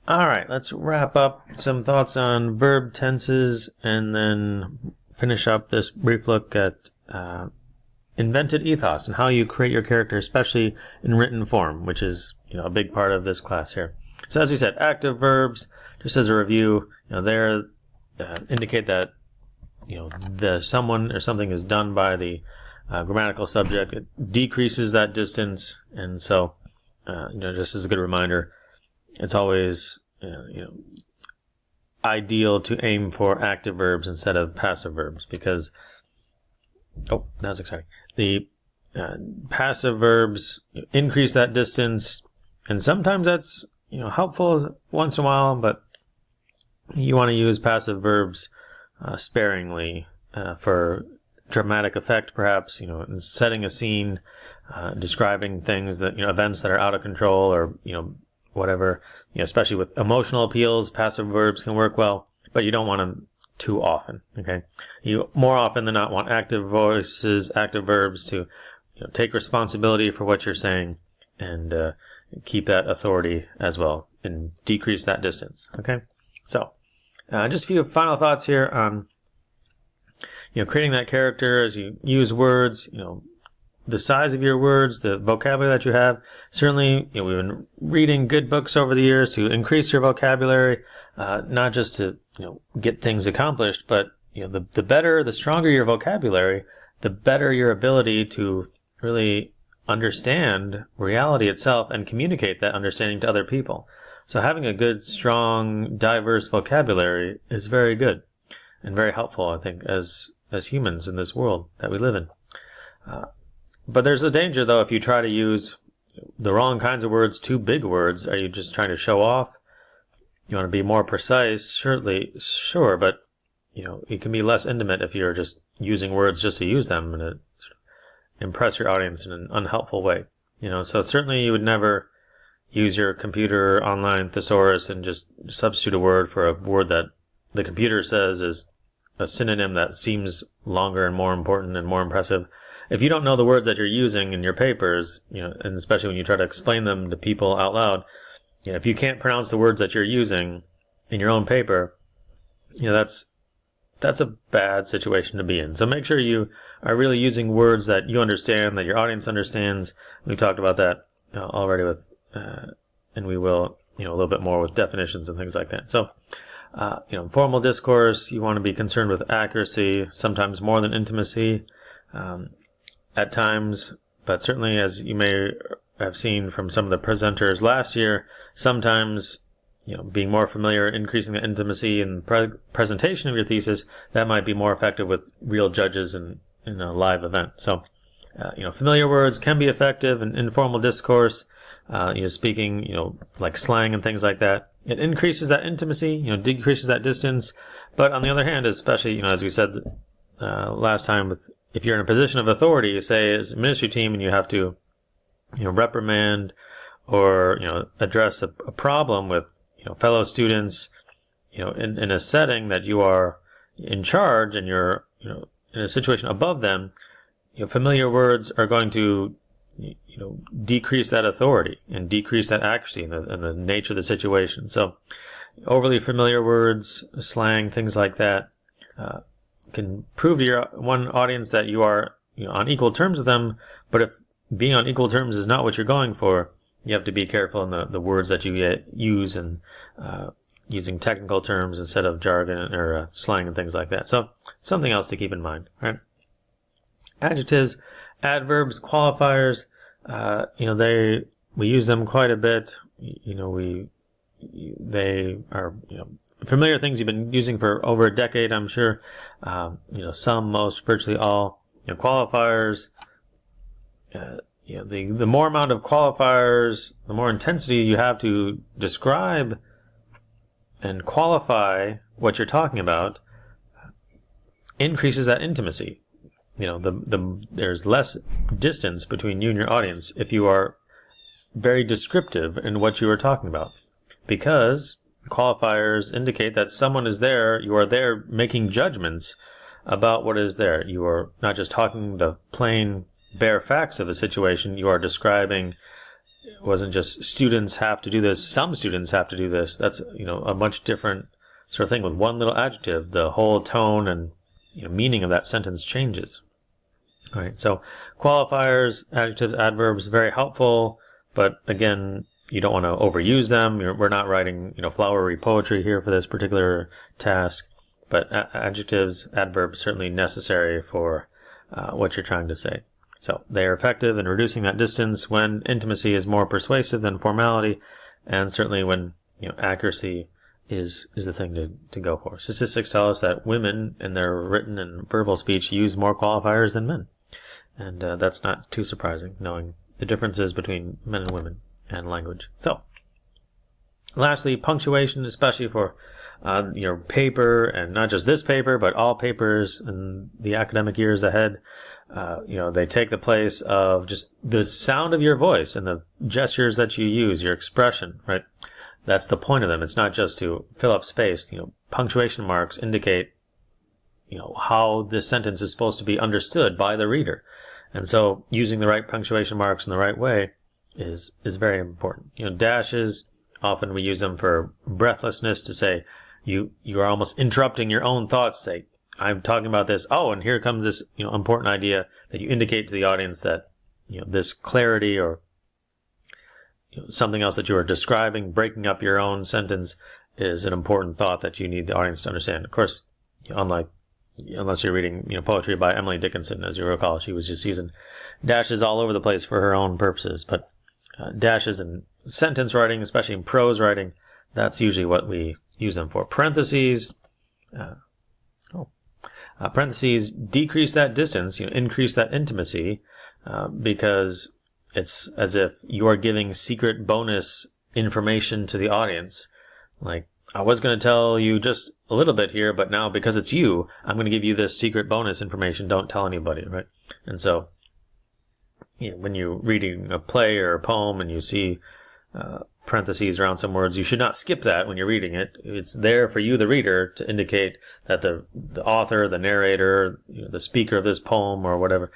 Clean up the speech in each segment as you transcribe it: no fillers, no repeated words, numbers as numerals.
All right, let's wrap up some thoughts on verb tenses and then finish up this brief look at invented ethos and how you create your character, especially in written form, which is a big part of this class here. So as we said, active verbs, just as a review, there indicate that the someone or something is done by the grammatical subject. It decreases that distance, and so just as a good reminder, it's always ideal to aim for active verbs instead of passive verbs, because that was exciting. The passive verbs increase that distance, and sometimes that's helpful once in a while, but you want to use passive verbs sparingly for dramatic effect, perhaps, in setting a scene, describing things that, events that are out of control, or, whatever, especially with emotional appeals, passive verbs can work well, but you don't want them too often, okay? You more often than not want active voices, active verbs to, take responsibility for what you're saying and keep that authority as well and decrease that distance, okay? So, just a few final thoughts here on, creating that character as you use words, the size of your words, the vocabulary that you have. Certainly, we've been reading good books over the years to increase your vocabulary, not just to, get things accomplished, but, the better, the stronger your vocabulary, the better your ability to really understand reality itself and communicate that understanding to other people. So having a good, strong, diverse vocabulary is very good and very helpful, I think, as humans in this world that we live in. But there's a danger, though, if you try to use the wrong kinds of words, too big words. Are you just trying to show off? You want to be more precise, sure, but, it can be less intimate if you're just using words just to use them and to impress your audience in an unhelpful way. So certainly you would never use your computer online thesaurus and just substitute a word for a word that the computer says is a synonym that seems longer and more important and more impressive. If you don't know the words that you're using in your papers, and especially when you try to explain them to people out loud, if you can't pronounce the words that you're using in your own paper, that's a bad situation to be in. So make sure you are really using words that you understand, that your audience understands. We talked about that already with, and we will, a little bit more with definitions and things like that. So, formal discourse, you want to be concerned with accuracy, sometimes more than intimacy. At times, but certainly, as you may have seen from some of the presenters last year, sometimes, being more familiar, increasing the intimacy and presentation of your thesis, that might be more effective with real judges in a live event. So, familiar words can be effective in informal discourse, speaking, like slang and things like that. It increases that intimacy, decreases that distance. But on the other hand, especially, as we said last time, if you're in a position of authority, say as a ministry team, and you have to, reprimand or, address a problem with, fellow students, in a setting that you are in charge and you're, in a situation above them, familiar words are going to, decrease that authority and decrease that accuracy and the nature of the situation. So overly familiar words, slang, things like that, can prove to your one audience that you are on equal terms with them, but if being on equal terms is not what you're going for, you have to be careful in the words that you use and using technical terms instead of jargon or slang and things like that. So something else to keep in mind, right? Adjectives, adverbs, qualifiers, we use them quite a bit. They are, familiar things you've been using for over a decade, I'm sure. Some, most, virtually all. Qualifiers, the more amount of qualifiers, the more intensity you have to describe and qualify what you're talking about, increases that intimacy. There's less distance between you and your audience if you are very descriptive in what you are talking about, because qualifiers indicate that someone is there, you are there making judgments about what is there. You are not just talking the plain, bare facts of a situation, you are describing wasn't just students have to do this, some students have to do this. That's, a much different sort of thing. With one little adjective, the whole tone and meaning of that sentence changes. All right, so qualifiers, adjectives, adverbs, very helpful, but again, you don't want to overuse them. We're not writing, flowery poetry here for this particular task, but adjectives, adverbs, certainly necessary for what you're trying to say. So they are effective in reducing that distance when intimacy is more persuasive than formality, and certainly when accuracy is the thing to go for. Statistics tell us that women in their written and verbal speech use more qualifiers than men, and that's not too surprising, knowing the differences between men and women and language. So, lastly, punctuation, especially for your paper, and not just this paper, but all papers in the academic years ahead. They take the place of just the sound of your voice and the gestures that you use, your expression, right? That's the point of them. It's not just to fill up space. Punctuation marks indicate, how this sentence is supposed to be understood by the reader. And so using the right punctuation marks in the right way is very important. Dashes, often we use them for breathlessness, to say you are almost interrupting your own thoughts. Say, I'm talking about this. Oh, and here comes this, important idea that you indicate to the audience that, this clarity or something else that you are describing, breaking up your own sentence, is an important thought that you need the audience to understand. Of course, unless you're reading, poetry by Emily Dickinson, as you recall, she was just using dashes all over the place for her own purposes. But dashes in sentence writing, especially in prose writing, that's usually what we use them for. Parentheses. Parentheses decrease that distance, increase that intimacy, because it's as if you are giving secret bonus information to the audience. Like, I was going to tell you just a little bit here, but now because it's you, I'm going to give you this secret bonus information. Don't tell anybody, right? And so, when you're reading a play or a poem and you see parentheses around some words, you should not skip that when you're reading it. It's there for you, the reader, to indicate that the author, the narrator, the speaker of this poem or whatever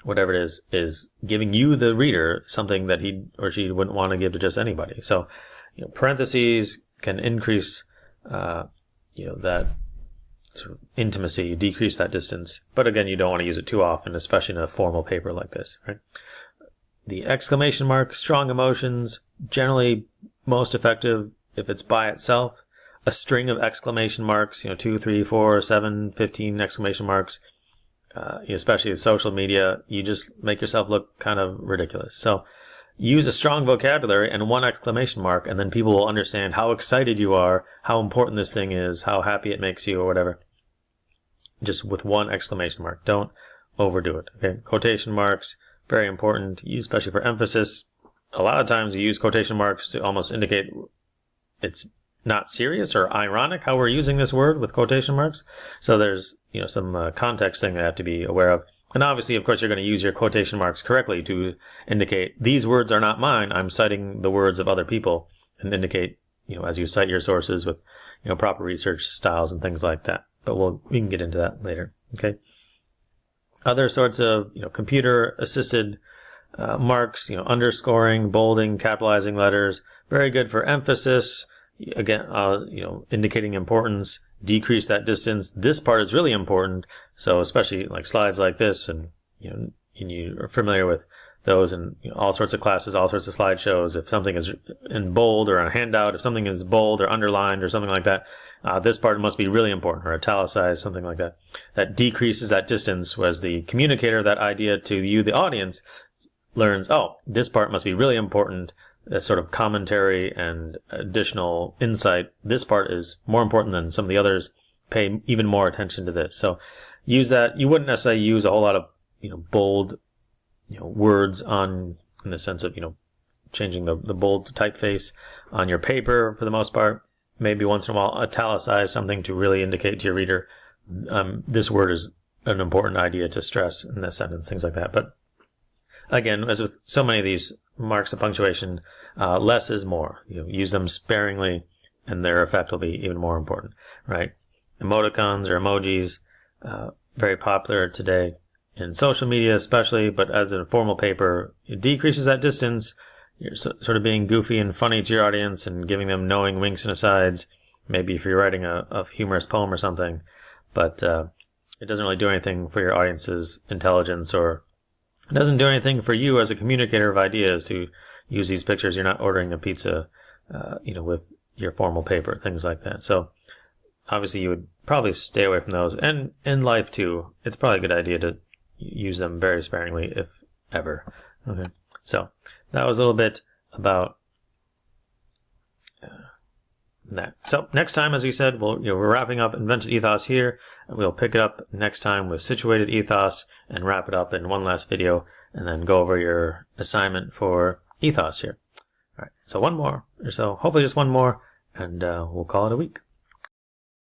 it is giving you, the reader, something that he or she wouldn't want to give to just anybody. So, parentheses can increase, that sort of intimacy, decrease that distance. But again, you don't want to use it too often, especially in a formal paper like this, right? The exclamation mark, strong emotions, generally most effective if it's by itself. A string of exclamation marks, 2, 3, 4, 7, 15 exclamation marks, especially with social media, you just make yourself look kind of ridiculous. So use a strong vocabulary and one exclamation mark, and then people will understand how excited you are, how important this thing is, how happy it makes you, or whatever. Just with one exclamation mark. Don't overdo it. Okay. Quotation marks, very important, especially for emphasis. A lot of times we use quotation marks to almost indicate it's not serious or ironic how we're using this word with quotation marks. So there's, some context thing they have to be aware of. And obviously, of course, you're going to use your quotation marks correctly to indicate these words are not mine. I'm citing the words of other people, and indicate, as you cite your sources with, proper research styles and things like that. But we can get into that later. Okay. Other sorts of, computer assisted marks, underscoring, bolding, capitalizing letters, very good for emphasis. Again, indicating importance, decrease that distance. This part is really important. So especially like slides like this, and you are familiar with those in all sorts of classes, all sorts of slideshows. If something is in bold or on a handout, if something is bold or underlined or something like that, this part must be really important, or italicized, something like that. That decreases that distance, whereas the communicator, that idea to you, the audience, learns, oh, this part must be really important. That sort of commentary and additional insight. This part is more important than some of the others. Pay even more attention to this. So use that. You wouldn't necessarily use a whole lot of, bold, words in the sense of, changing the bold typeface on your paper for the most part. Maybe once in a while italicize something to really indicate to your reader, this word is an important idea to stress in this sentence, things like that. But again, as with so many of these marks of punctuation, less is more. Use them sparingly, and their effect will be even more important, right? Emoticons or emojis, very popular today in social media especially, but as a formal paper, it decreases that distance. you're sort of being goofy and funny to your audience and giving them knowing winks and asides, maybe if you're writing a humorous poem or something, but it doesn't really do anything for your audience's intelligence, or it doesn't do anything for you as a communicator of ideas to use these pictures. You're not ordering a pizza, with your formal paper, things like that. So obviously you would probably stay away from those. And in life too, it's probably a good idea to use them very sparingly, if ever. Okay. So that was a little bit about that. So next time, as we said, we're wrapping up Invented Ethos here, and we'll pick it up next time with Situated Ethos and wrap it up in one last video, and then go over your assignment for Ethos here. All right, so one more, or so, hopefully just one more, and we'll call it a week.